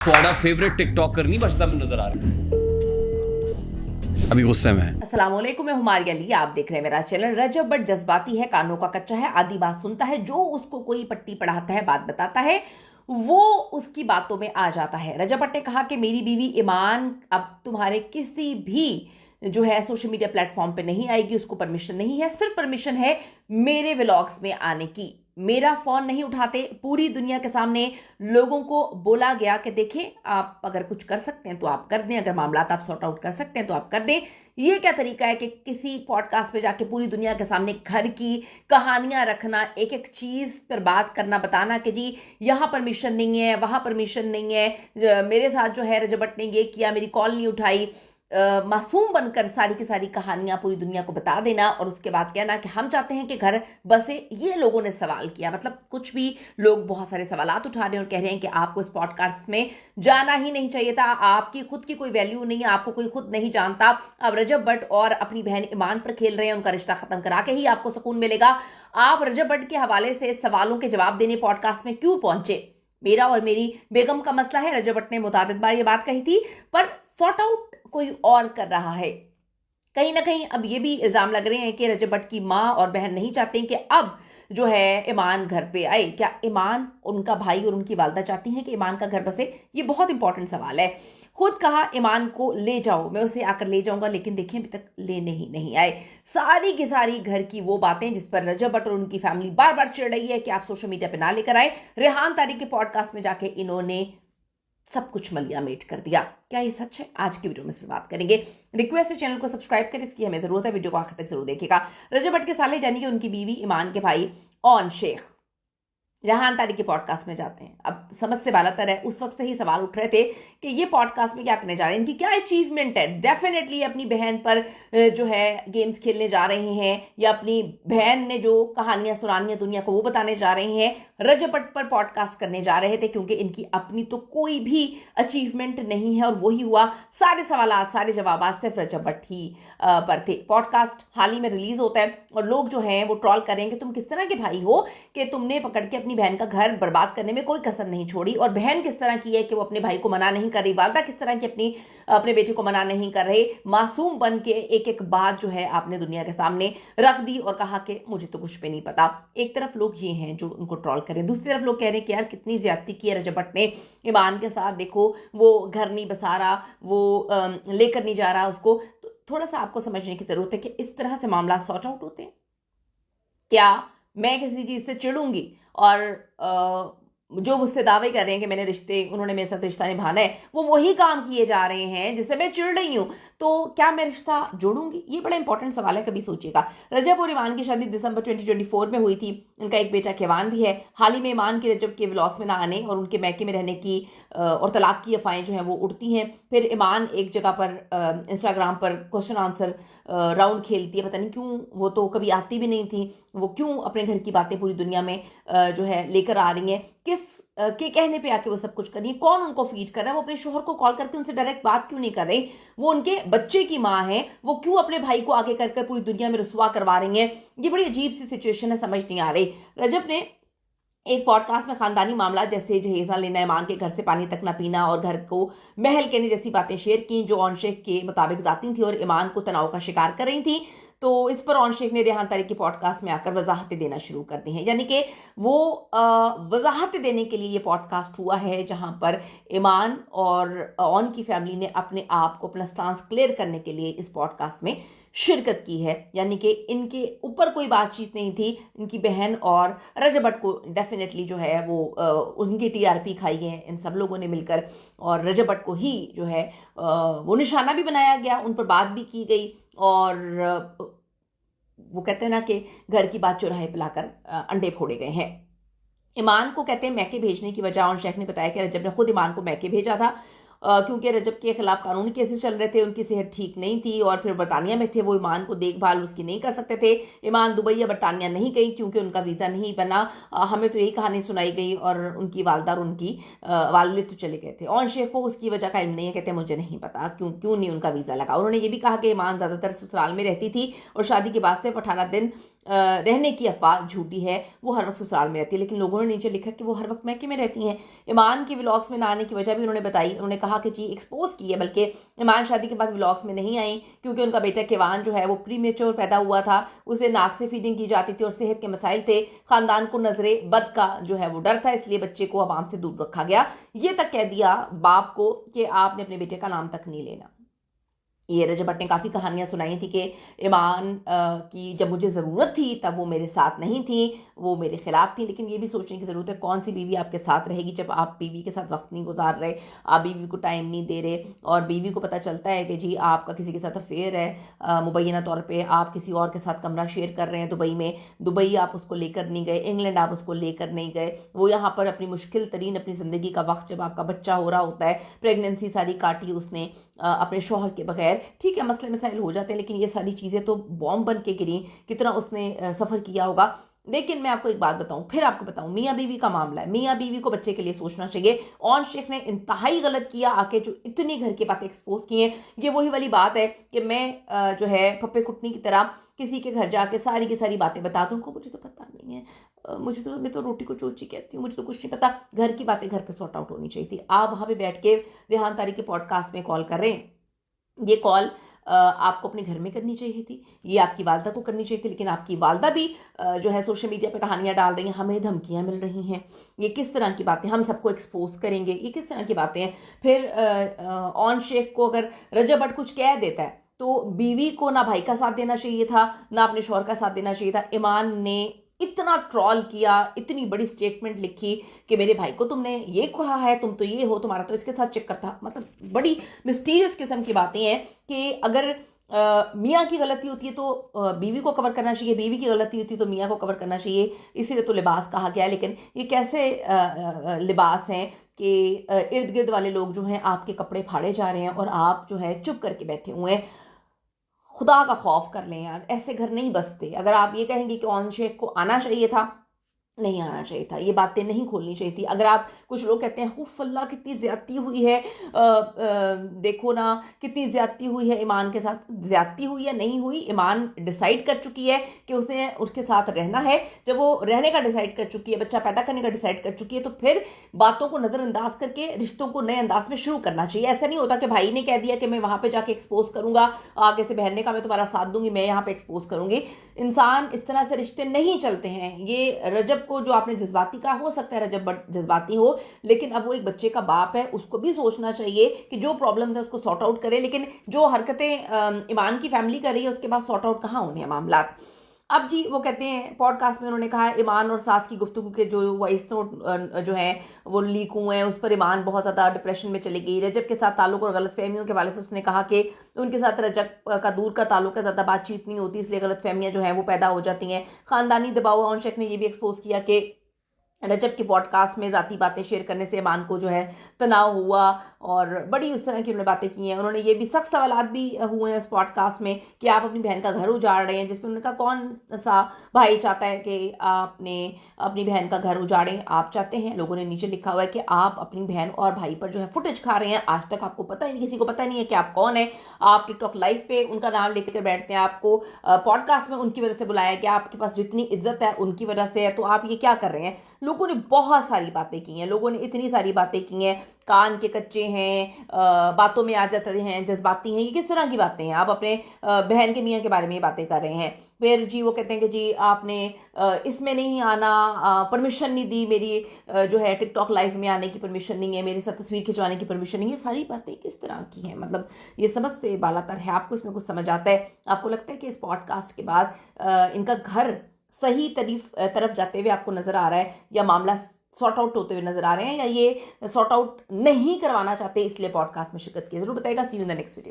ਤੁਹਾਡਾ favourite TikToker नहीं बचता मैं नजर आ रहा अभी गुस्से में है। अस्सलाम वालेकुम, मैं हुमारिया अली। आप देख रहे हैं मेरा चैनल। रजब बट जज्बाती है, कानों का कच्चा है, आधी बात सुनता है। जो उसको कोई पट्टी पढ़ाता है, बात बताता है, वो उसकी बातों में आ जाता है। रजब बट ने कहा कि मेरी बीवी ईमान अब तुम्हारे किसी भी जो है सोशल मीडिया प्लेटफॉर्म पे नहीं आएगी। उसको परमिशन नहीं है, सिर्फ परमिशन है मेरे व्लॉग्स में आने की। मेरा फोन नहीं उठाते। पूरी दुनिया के सामने लोगों को बोला गया कि देखें, आप अगर कुछ कर सकते हैं तो आप कर दें, अगर मामला आप सॉर्ट आउट कर सकते हैं तो आप कर दें। ये क्या तरीका है कि किसी पॉडकास्ट पे जाके पूरी दुनिया के सामने घर की कहानियां रखना, एक एक चीज पर बात करना, बताना कि जी यहाँ परमिशन नहीं है, वहां परमिशन नहीं है, मेरे साथ जो है रजब बट ने ये किया, मेरी कॉल नहीं उठाई। मासूम बनकर सारी की सारी कहानियां पूरी दुनिया को बता देना और उसके बाद कहना कि हम चाहते हैं कि घर बसे। ये लोगों ने सवाल किया, मतलब कुछ भी लोग बहुत सारे सवालात उठा रहे हैं और कह रहे हैं कि आपको इस पॉडकास्ट में जाना ही नहीं चाहिए था, आपकी खुद की कोई वैल्यू नहीं है, आपको कोई खुद नहीं जानता। अब रजब बट और अपनी बहन ईमान पर खेल रहे हैं, उनका रिश्ता खत्म करा के ही आपको सुकून मिलेगा। आप रजब बट के हवाले से सवालों के जवाब देने पॉडकास्ट में क्यों पहुंचे? मेरा और मेरी बेगम का मसला है। रजब बट ने मुतादिद बार ये बात कही थी, पर सॉर्ट आउट कोई और कर रहा है। कहीं ना कहीं अब ये भी इल्जाम लग रहे हैं कि रजब बट की माँ और बहन नहीं चाहते कि अब जो है ईमान घर पे आए। क्या ईमान, उनका भाई और उनकी वालदा चाहती हैं कि ईमान का घर बसे? ये बहुत इंपॉर्टेंट सवाल है। खुद कहा ईमान को ले जाओ, मैं उसे आकर ले जाऊंगा, लेकिन देखिए अभी तक लेने ही नहीं आए। सारी की सारी घर की वो बातें जिस पर रजब बट और उनकी फैमिली बार बार चिढ़ रही है कि आप सोशल मीडिया पे ना लेकर आए। रेहान तारिक के पॉडकास्ट में जाके इन्होंने सब कुछ मलिया मेट कर दिया। क्या ये सच है? आज की वीडियो में इस पर बात करेंगे। रिक्वेस्ट है चैनल को सब्सक्राइब करें, इसकी हमें जरूरत है। वीडियो को आखिर तक जरूर देखिएगा। रजब बट के साले यानी कि उनकी बीवी ईमान के भाई ऑन शेख रेहान तारिक के पॉडकास्ट में जाते हैं। अब समझ से बालातर है, उस वक्त से ही सवाल उठ रहे थे कि ये पॉडकास्ट में क्या करने जा रहे हैं, इनकी क्या अचीवमेंट है। डेफिनेटली अपनी बहन पर जो है गेम्स खेलने जा रहे हैं, या अपनी बहन ने जो कहानियां सुनानी है दुनिया को वो बताने जा रहे हैं। रजब बट पर पॉडकास्ट करने जा रहे थे क्योंकि इनकी अपनी तो कोई भी अचीवमेंट नहीं है, और वही हुआ। सारे सवालात, सारे जवाब सिर्फ रजब बट ही पर थे। पॉडकास्ट हाल ही में रिलीज होता है और लोग जो हैं वो ट्रोल करेंगे, तुम किस तरह के भाई हो कि तुमने पकड़ के अपनी बहन का घर बर्बाद करने में कोई कसर नहीं छोड़ी। और बहन किस तरह की है कि वो अपने भाई को मना नहीं कर रही, वालदा किस तरह की अपने बेटे को मना नहीं कर रहे। मासूम बन के एक एक बात जो है आपने दुनिया के सामने रख दी और कहा कि मुझे तो कुछ भी नहीं पता। एक तरफ लोग ये हैं जो उनको ट्रोल करें, दूसरी तरफ लोग कह रहे हैं कि यार कितनी ज्यादती की है रजब बट ने ईमान के साथ। देखो वो घर नहीं बसा रहा, वो लेकर नहीं जा रहा उसको। तो थोड़ा सा आपको समझने की जरूरत है कि इस तरह से मामला सॉर्ट आउट होते हैं। क्या मैं किसी चीज से चिढ़ूंगी और जो मुझसे दावे कर रहे हैं कि मैंने उन्होंने मेरे साथ रिश्ता निभाना है, वो वही काम किए जा रहे हैं जिससे मैं चिढ़ रही हूं, तो क्या मैं रिश्ता जोड़ूंगी? ये बड़ा इंपॉर्टेंट सवाल है, कभी सोचिएगा। रजब और ईमान की शादी दिसंबर 2024 में हुई थी। उनका एक बेटा केवान भी है। हाल ही में ईमान की रजब के व्लॉग्स में ना आने और उनके मैके में रहने की और तलाक की अफवाहें जो हैं वो उड़ती हैं। फिर ईमान एक जगह पर इंस्टाग्राम पर क्वेश्चन आंसर राउंड खेलती है, पता नहीं क्यों। वो तो कभी आती भी नहीं थी, वो क्यों अपने घर की बातें पूरी दुनिया में जो है लेकर आ रही हैं? किस के कहने पे आके वो सब कुछ कर रही है? कौन उनको फीड कर रहा है? वो अपने शोहर को कॉल करके उनसे डायरेक्ट बात क्यों नहीं कर रही? वो उनके बच्चे की माँ है, वो क्यों अपने भाई को आगे कर पूरी दुनिया में रुसवा करवा रही हैं? ये बड़ी अजीब सी सिचुएशन है, समझ नहीं आ रही। रजब ने एक पॉडकास्ट में खानदानी मामला जैसे जहेज ना लेना, ईमान के घर से पानी तक ना पीना और घर को महल कहने जैसी बातें शेयर की, जो ऑन शेख के मुताबिक जाती थी और ईमान को तनाव का शिकार कर रही थी। तो इस पर ऑन शेख ने रेहान तारिक की पॉडकास्ट में आकर वजाहतें देना शुरू कर दी हैं। यानी कि वो वजाहतें देने के लिए ये पॉडकास्ट हुआ है, जहां पर ईमान और ऑन की फैमिली ने अपने आप को, अपना स्टांस क्लियर करने के लिए इस पॉडकास्ट में शिरकत की है। यानी कि इनके ऊपर कोई बातचीत नहीं थी। इनकी बहन और रजब बट को डेफिनेटली जो है वो उनकी टीआरपी खाई है इन सब लोगों ने मिलकर, और रजब बट को ही जो है वो निशाना भी बनाया गया, उन पर बात भी की गई। और वो कहते हैं ना कि घर की बात चौराहे पिलाकर अंडे फोड़े गए हैं। ईमान को कहते हैं मैके भेजने की वजह, और शेख ने बताया कि रजब ने खुद ईमान को मैके भेजा था क्योंकि रजब के खिलाफ कानूनी केसेस चल रहे थे, उनकी सेहत ठीक नहीं थी और फिर बरतानिया में थे। वो ईमान को देखभाल उसकी नहीं कर सकते थे। ईमान दुबई या बरतानिया नहीं गई क्योंकि उनका वीज़ा नहीं बना। हमें तो यही कहानी सुनाई गई और उनकी वालदा और उनकी वालिद तो चले गए थे। और शेख को उसकी वजह का इल्म नहीं है, कहते मुझे नहीं पता क्यों नहीं उनका वीज़ा लगा। उन्होंने ये भी कहा कि ईमान ज़्यादातर ससुराल में रहती थी और शादी के बाद सिर्फ 18 दिन रहने की अफवाह झूठी है, वो हर वक्त ससुराल में रहती है। लेकिन लोगों ने नीचे लिखा कि वो हर वक्त मैके में रहती हैं। ईमान के व्लॉग्स में ना आने की वजह भी उन्होंने बताई। उन्होंने कहा कि जी एक्सपोज की है, बल्कि ईमान शादी के बाद व्लॉग्स में नहीं आई क्योंकि उनका बेटा केवान जो है वो प्रीमेच्योर पैदा हुआ था, उसे नाक से फीडिंग की जाती थी और सेहत के मसाइल थे। खानदान को नजरे बद का जो है वो डर था, इसलिए बच्चे को आवाम से दूर रखा गया। ये तक कह दिया बाप को कि आपने अपने बेटे का नाम तक नहीं लेना। ये रजब भट्ट ने काफ़ी कहानियां सुनाई थी कि ईमान की जब मुझे ज़रूरत थी तब वो मेरे साथ नहीं थी, वो मेरे खिलाफ थी। लेकिन ये भी सोचने की ज़रूरत है कौन सी बीवी आपके साथ रहेगी जब आप बीवी के साथ वक्त नहीं गुजार रहे, आप बीवी को टाइम नहीं दे रहे और बीवी को पता चलता है कि जी आपका किसी के साथ अफेयर है, मुबैना तौर पर आप किसी और के साथ कमरा शेयर कर रहे हैं दुबई में। दुबई आप उसको लेकर नहीं गए, इंग्लैंड आप उसको लेकर नहीं गए, वो यहाँ पर अपनी मुश्किल तरीन अपनी ज़िंदगी का वक्त जब आपका बच्चा हो रहा होता है, प्रेगनेंसी सारी काटी उसने अपने शौहर के बगैर। ठीक है मसले मसाइल हो जाते हैं, लेकिन ये सारी चीज़ें तो बॉम्ब बन के गिरी, कितना उसने सफ़र किया होगा। लेकिन मैं आपको एक बात बताऊं, फिर आपको बताऊं, मियाँ बीवी का मामला है। मियाँ बीवी को बच्चे के लिए सोचना चाहिए। ऑन शेख ने इंतहाई गलत किया आके जो इतनी घर की बातें एक्सपोज की हैं। ये वही वाली बात है कि मैं जो है पप्पे कुटनी की तरह किसी के घर जाके सारी की सारी बातें बता दूं, उनको मुझे तो पता नहीं है, मैं तो रोटी को चोची कहती हूँ, मुझे तो कुछ नहीं पता। घर की बातें घर पे सॉर्ट आउट होनी चाहिए थी। आप वहाँ पे बैठ के रेहान तारी के पॉडकास्ट में कॉल कर रहे हैं, ये कॉल आपको अपने घर में करनी चाहिए थी, ये आपकी वालदा को करनी चाहिए थी। लेकिन आपकी वालदा भी जो है सोशल मीडिया पे कहानियां डाल रही हैं, हमें धमकियां मिल रही हैं। ये किस तरह की बातें, हम सबको एक्सपोज करेंगे, ये किस तरह की बातें हैं। फिर ऑन शेख को अगर रजब भट्ट कुछ कह देता है तो बीवी को ना भाई का साथ देना चाहिए था, ना अपने शौहर का साथ देना चाहिए था। ईमान ने इतना ट्रॉल किया, इतनी बड़ी स्टेटमेंट लिखी कि मेरे भाई को तुमने ये कहा है, तुम तो ये हो, तुम्हारा तो इसके साथ चक्कर था। मतलब बड़ी मिस्टीरियस किस्म की बातें हैं कि अगर मियाँ की गलती होती है तो बीवी को कवर करना चाहिए, बीवी की गलती होती है तो मियाँ को कवर करना चाहिए, इसीलिए तो लिबास कहा गया। लेकिन ये कैसे लिबास हैं कि इर्द गिर्द वाले लोग जो हैं आपके कपड़े फाड़े जा रहे हैं और आप जो है चुप करके बैठे हुए हैं। खुदा का खौफ कर लें यार, ऐसे घर नहीं बसते। अगर आप ये कहेंगे कि ऑन शेख को आना चाहिए था, नहीं आना चाहिए था, ये बातें नहीं खोलनी चाहिए थी। अगर आप, कुछ लोग कहते हैं हुफ अल्लाह कितनी ज्यादती हुई है, देखो ना कितनी ज्यादती हुई है ईमान के साथ। ज्यादती हुई या नहीं हुई, ईमान डिसाइड कर चुकी है कि उसने उसके साथ रहना है। जब वो रहने का डिसाइड कर चुकी है, बच्चा पैदा करने का डिसाइड कर चुकी है, तो फिर बातों को नज़रअंदाज करके रिश्तों को नए अंदाज में शुरू करना चाहिए। ऐसा नहीं होता कि भाई ने कह दिया कि मैं वहां पर जाके एक्सपोज करूंगा, आगे से बहन ने कहा मैं तुम्हारा साथ दूंगी, मैं यहाँ पे एक्सपोज करूंगी। इंसान इस तरह से रिश्ते नहीं चलते हैं। ये रजब को जो आपने जज्बाती कहा, हो सकता है रजब जज्बाती हो, लेकिन अब वो एक बच्चे का बाप है, उसको भी सोचना चाहिए कि जो प्रॉब्लम है उसको सॉर्ट आउट करे। लेकिन जो हरकतें ईमान की फैमिली कर रही है उसके बाद सॉर्ट आउट कहाँ होने हैं मामला। अब जी वो कहते हैं पॉडकास्ट में उन्होंने कहा ईमान और सास की गुफ्तगू के जो वॉइस नोट जो है वो लीक हुए हैं, उस पर ईमान बहुत ज़्यादा डिप्रेशन में चली गई। रजब के साथ ताल्लुक और गलतफहमियों के वाले से उसने कहा कि उनके साथ रजब का दूर का ताल्लुक है, ज़्यादा बातचीत नहीं होती, इसलिए गलतफहमियां जो है वो पैदा हो जाती हैं। ख़ानदानी दबाव, ऑन शेख ने ये भी एक्सपोज किया कि रजब के पॉडकास्ट में ज़ाती बातें शेयर करने से ईमान को जो है तनाव हुआ और बड़ी उस तरह की उन्होंने बातें की हैं। उन्होंने ये भी सख्त सवालात भी हुए हैं इस पॉडकास्ट में कि आप अपनी बहन का घर उजाड़ रहे हैं, जिसमें उन्होंने कहा कौन सा भाई चाहता है कि आपने अपनी बहन का घर उजाड़ें, आप चाहते हैं। लोगों ने नीचे लिखा हुआ है कि आप अपनी बहन और भाई पर जो है फुटेज खा रहे हैं, आज तक आपको पता ही नहीं, किसी को पता नहीं है कि आप कौन है। आप टिकटॉक लाइव पे उनका नाम लेकर बैठते हैं, आपको पॉडकास्ट में उनकी वजह से बुलाया गया, आपके पास जितनी इज्जत है उनकी वजह से है, तो आप ये क्या कर रहे हैं। लोगों ने बहुत सारी बातें की हैं, लोगों ने इतनी सारी बातें की हैं, कान के कच्चे हैं, बातों में आ जाते हैं, जज्बाती हैं। ये किस तरह की बातें हैं, आप अपने बहन के मियाँ के बारे में ये बातें कर रहे हैं। फिर जी वो कहते हैं कि जी आपने इसमें नहीं आना, परमिशन नहीं दी, मेरी जो है टिकटॉक लाइव में आने की परमिशन नहीं है, मेरे साथ तस्वीर खिंचवाने की परमिशन नहीं है। सारी बातें किस तरह की हैं, मतलब ये समझ से बालातर है। आपको इसमें कुछ समझ आता है? आपको लगता है कि इस पॉडकास्ट के बाद इनका घर सही तरफ जाते हुए आपको नजर आ रहा है, या मामला सॉर्ट आउट होते हुए नजर आ रहे हैं, या ये सॉर्ट आउट नहीं करवाना चाहते इसलिए पॉडकास्ट में शिरकत की? जरूर बताएगा। See you in the next video.